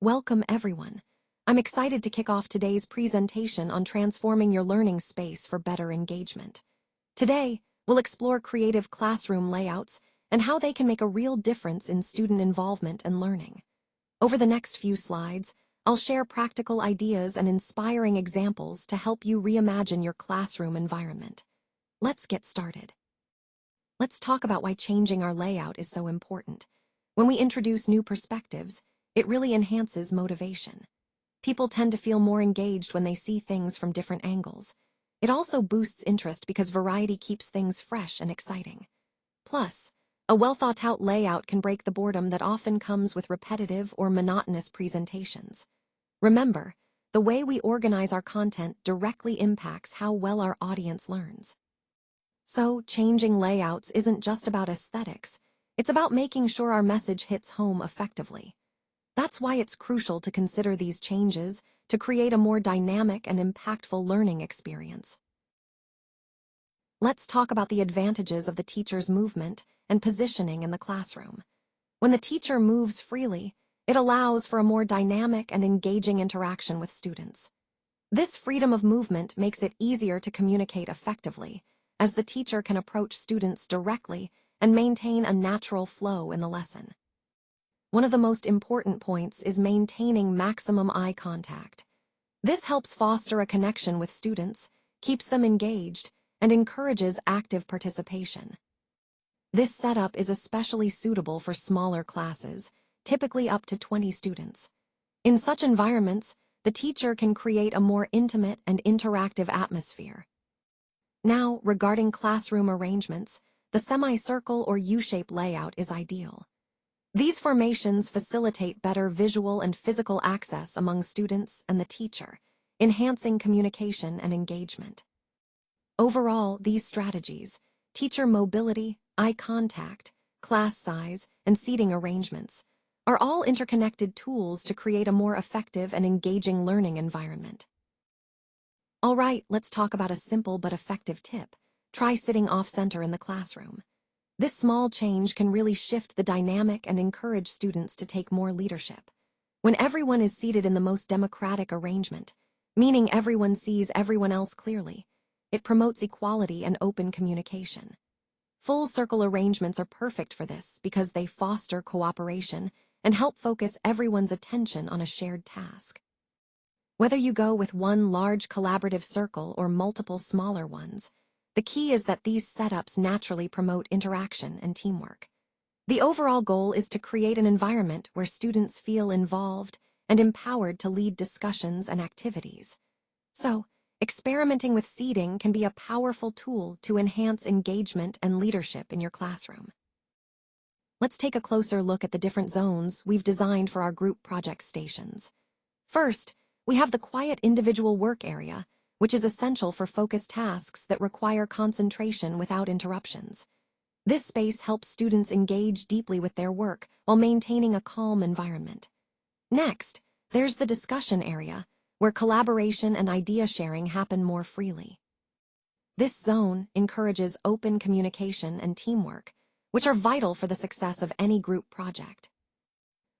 Welcome, everyone. I'm excited to kick off today's presentation on transforming your learning space for better engagement. Today, we'll explore creative classroom layouts and how they can make a real difference in student involvement and learning. Over the next few slides, I'll share practical ideas and inspiring examples to help you reimagine your classroom environment. Let's get started. Let's talk about why changing our layout is so important. When we introduce new perspectives, it really enhances motivation. People tend to feel more engaged when they see things from different angles. It also boosts interest because variety keeps things fresh and exciting. Plus, a well-thought-out layout can break the boredom that often comes with repetitive or monotonous presentations. Remember, the way we organize our content directly impacts how well our audience learns. So, changing layouts isn't just about aesthetics, it's about making sure our message hits home effectively. That's why it's crucial to consider these changes to create a more dynamic and impactful learning experience. Let's talk about the advantages of the teacher's movement and positioning in the classroom. When the teacher moves freely, it allows for a more dynamic and engaging interaction with students. This freedom of movement makes it easier to communicate effectively, as the teacher can approach students directly and maintain a natural flow in the lesson. One of the most important points is maintaining maximum eye contact. This helps foster a connection with students, keeps them engaged, and encourages active participation. This setup is especially suitable for smaller classes, typically up to 20 students. In such environments, the teacher can create a more intimate and interactive atmosphere. Now, regarding classroom arrangements, the semicircle or U-shape layout is ideal. These formations facilitate better visual and physical access among students and the teacher, enhancing communication and engagement. Overall, these strategies, teacher mobility, eye contact, class size, and seating arrangements, are all interconnected tools to create a more effective and engaging learning environment. All right, let's talk about a simple but effective tip. Try sitting off-center in the classroom. This small change can really shift the dynamic and encourage students to take more leadership. When everyone is seated in the most democratic arrangement, meaning everyone sees everyone else clearly, it promotes equality and open communication. Full circle arrangements are perfect for this because they foster cooperation and help focus everyone's attention on a shared task. Whether you go with one large collaborative circle or multiple smaller ones, the key is that these setups naturally promote interaction and teamwork. The overall goal is to create an environment where students feel involved and empowered to lead discussions and activities. So, experimenting with seating can be a powerful tool to enhance engagement and leadership in your classroom. Let's take a closer look at the different zones we've designed for our group project stations. First, we have the quiet individual work area, which is essential for focused tasks that require concentration without interruptions. This space helps students engage deeply with their work while maintaining a calm environment. Next, there's the discussion area, where collaboration and idea sharing happen more freely. This zone encourages open communication and teamwork, which are vital for the success of any group project.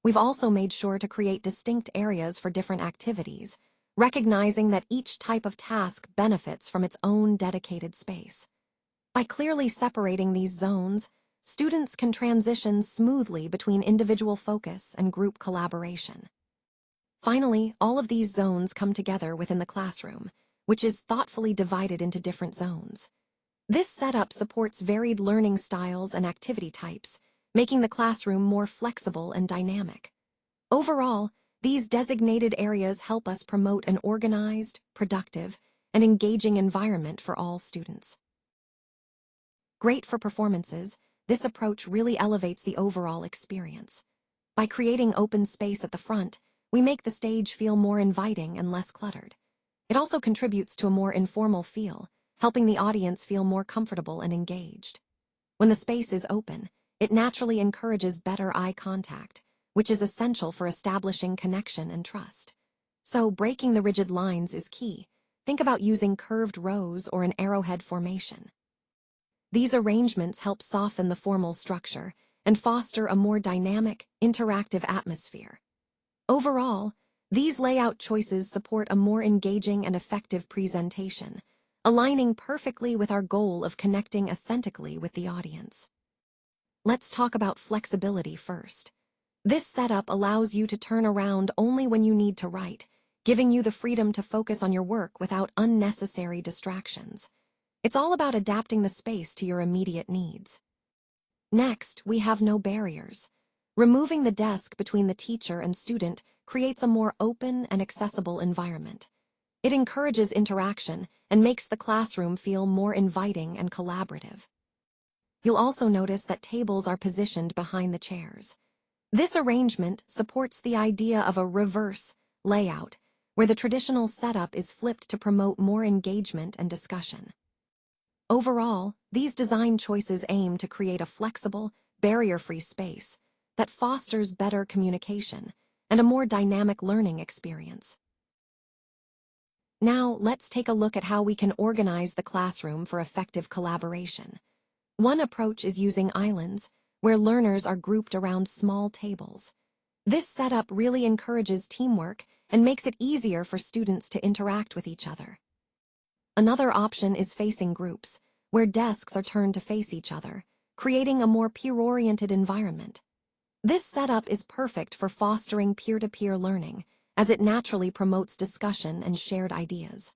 We've also made sure to create distinct areas for different activities, recognizing that each type of task benefits from its own dedicated space. By clearly separating these zones, students can transition smoothly between individual focus and group collaboration. Finally, all of these zones come together within the classroom, which is thoughtfully divided into different zones. This setup supports varied learning styles and activity types, making the classroom more flexible and dynamic. Overall, these designated areas help us promote an organized, productive, and engaging environment for all students. Great for performances, this approach really elevates the overall experience. By creating open space at the front, we make the stage feel more inviting and less cluttered. It also contributes to a more informal feel, helping the audience feel more comfortable and engaged. When the space is open, it naturally encourages better eye contact, which is essential for establishing connection and trust. So, breaking the rigid lines is key. Think about using curved rows or an arrowhead formation. These arrangements help soften the formal structure and foster a more dynamic, interactive atmosphere. Overall, these layout choices support a more engaging and effective presentation, aligning perfectly with our goal of connecting authentically with the audience. Let's talk about flexibility first. This setup allows you to turn around only when you need to write, giving you the freedom to focus on your work without unnecessary distractions. It's all about adapting the space to your immediate needs. Next, we have no barriers. Removing the desk between the teacher and student creates a more open and accessible environment. It encourages interaction and makes the classroom feel more inviting and collaborative. You'll also notice that tables are positioned behind the chairs. This arrangement supports the idea of a reverse layout, where the traditional setup is flipped to promote more engagement and discussion. Overall, these design choices aim to create a flexible, barrier-free space that fosters better communication and a more dynamic learning experience. Now, let's take a look at how we can organize the classroom for effective collaboration. One approach is using islands, where learners are grouped around small tables. This setup really encourages teamwork and makes it easier for students to interact with each other. Another option is facing groups, where desks are turned to face each other, creating a more peer-oriented environment. This setup is perfect for fostering peer-to-peer learning, as it naturally promotes discussion and shared ideas.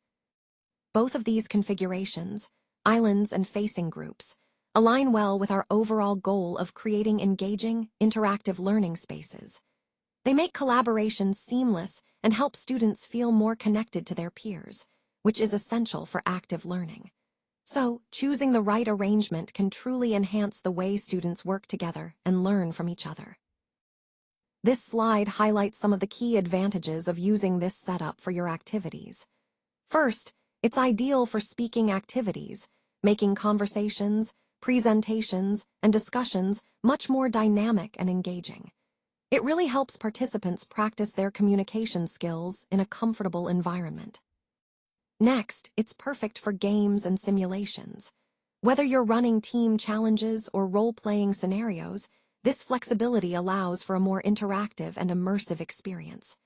Both of these configurations, islands and facing groups, align well with our overall goal of creating engaging, interactive learning spaces. They make collaboration seamless and help students feel more connected to their peers, which is essential for active learning. So, choosing the right arrangement can truly enhance the way students work together and learn from each other. This slide highlights some of the key advantages of using this setup for your activities. First, it's ideal for speaking activities, making conversations, presentations, and discussions much more dynamic and engaging. It really helps participants practice their communication skills in a comfortable environment. Next, it's perfect for games and simulations. Whether you're running team challenges or role-playing scenarios, this flexibility allows for a more interactive and immersive experience.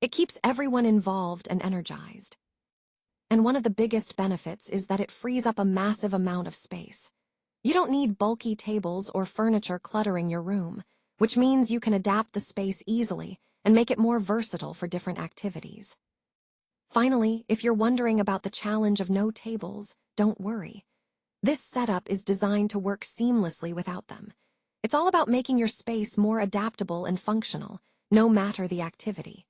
It keeps everyone involved and energized. And one of the biggest benefits is that it frees up a massive amount of space. You don't need bulky tables or furniture cluttering your room, which means you can adapt the space easily and make it more versatile for different activities. Finally, if you're wondering about the challenge of no tables, don't worry. This setup is designed to work seamlessly without them. It's all about making your space more adaptable and functional, no matter the activity.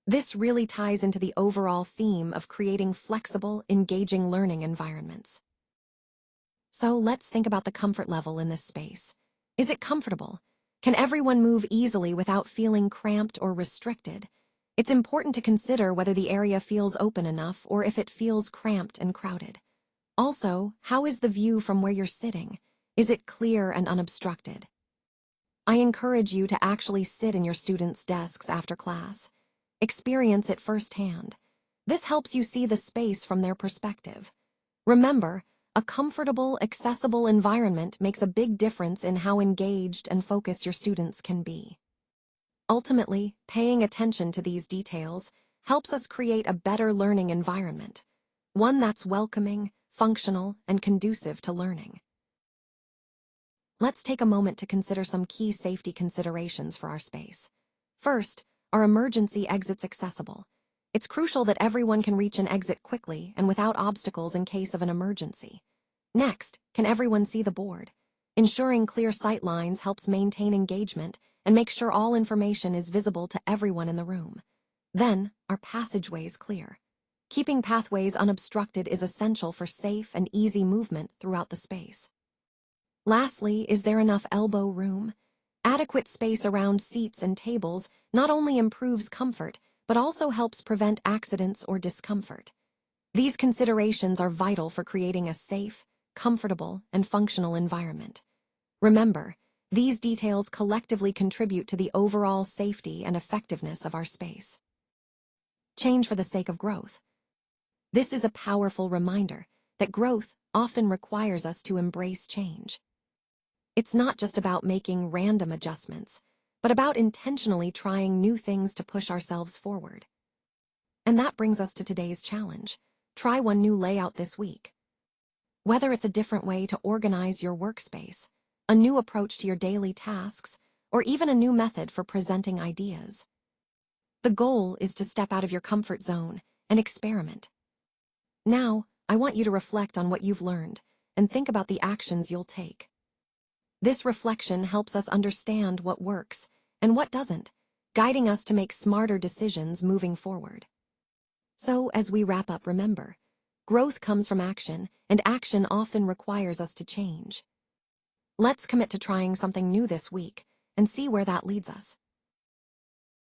This really ties into the overall theme of creating flexible, engaging learning environments. So let's think about the comfort level in this space. Is it comfortable? Can everyone move easily without feeling cramped or restricted? It's important to consider whether the area feels open enough or if it feels cramped and crowded. Also, how is the view from where you're sitting? Is it clear and unobstructed? I encourage you to actually sit in your students' desks after class. Experience it firsthand. This helps you see the space from their perspective. Remember, a comfortable, accessible environment makes a big difference in how engaged and focused your students can be. Ultimately, paying attention to these details helps us create a better learning environment, one that's welcoming, functional, and conducive to learning. Let's take a moment to consider some key safety considerations for our space. First, are emergency exits accessible? It's crucial that everyone can reach an exit quickly and without obstacles in case of an emergency. Next, can everyone see the board? Ensuring clear sight lines helps maintain engagement and make sure all information is visible to everyone in the room. Then, are passageways clear? Keeping pathways unobstructed is essential for safe and easy movement throughout the space. Lastly, is there enough elbow room? Adequate space around seats and tables not only improves comfort, but also helps prevent accidents or discomfort. These considerations are vital for creating a safe, comfortable, and functional environment. Remember, these details collectively contribute to the overall safety and effectiveness of our space. Change for the sake of growth. This is a powerful reminder that growth often requires us to embrace change. It's not just about making random adjustments, but about intentionally trying new things to push ourselves forward. And that brings us to today's challenge. Try one new layout this week. Whether it's a different way to organize your workspace, a new approach to your daily tasks, or even a new method for presenting ideas. The goal is to step out of your comfort zone and experiment. Now, I want you to reflect on what you've learned and think about the actions you'll take. This reflection helps us understand what works and what doesn't, guiding us to make smarter decisions moving forward. So, as we wrap up, remember, growth comes from action, and action often requires us to change. Let's commit to trying something new this week and see where that leads us.